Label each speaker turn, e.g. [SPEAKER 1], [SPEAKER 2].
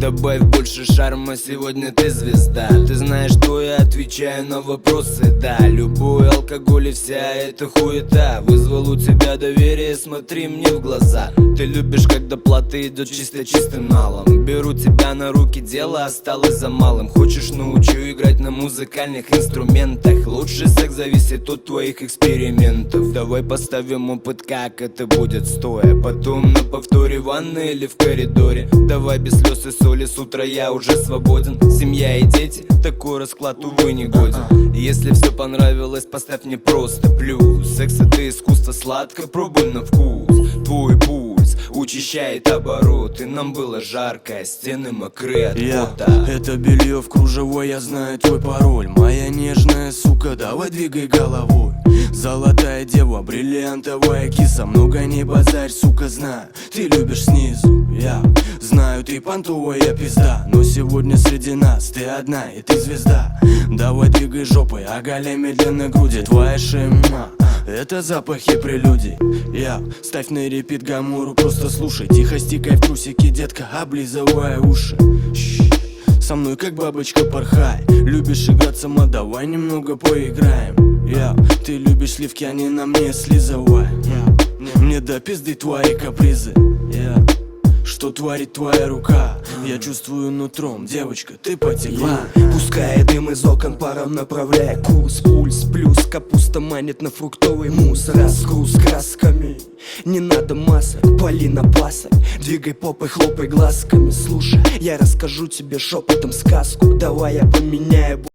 [SPEAKER 1] Добавь больше шарма, сегодня ты звезда. Ты знаешь, что я отвечаю на вопросы, да. Любой алкоголь и вся эта хуета вызвал у тебя доверие, смотри мне в глаза. Ты любишь, когда плата идет чисто чистым налом. Беру тебя на руки, дело осталось за малым. Хочешь, научу играть на музыкальных инструментах. Лучший секс зависит от твоих экспериментов. Давай поставим опыт, как это будет стоя. Потом на повторе в ванной или в коридоре. Давай без слез и соли, с утра я уже свободен. Семья и дети, такой расклад, увы, не годен. Если все понравилось, поставь мне просто плюс. Секс это искусство, сладко, пробуй на вкус. Твой пульс учащает обороты. Нам было жарко, стены мокрые от пота.
[SPEAKER 2] Это белье в кружевой, я знаю твой пароль. Моя нежная сука, давай двигай головой. Золотая дева, бриллиантовая киса. Много не базарь, сука, знаю, ты любишь снизу. Я знаю, ты понтовая пизда. Но сегодня среди нас ты одна и ты звезда. Давай двигай жопой, оголяй медленно груди. Твоя шема — это запахи прелюдий. Я ставь на репит гамуру, просто слушай. Тихо стикай в трусики, детка, облизывая уши. Со мной как бабочка порхай. Любишь играть сама, давай немного поиграем. Ты любишь сливки, они на мне слизывай. Мне до пизды твои капризы. Что творит твоя рука? Я чувствую нутром, девочка, ты потекла.
[SPEAKER 3] Пускай дым из окон паром направляя курс. Пульс плюс, капуста манит на фруктовый мусс. Разгруз красками, не надо масок, пали на пасок. Двигай попой, хлопай глазками. Слушай, я расскажу тебе шепотом сказку. Давай я поменяю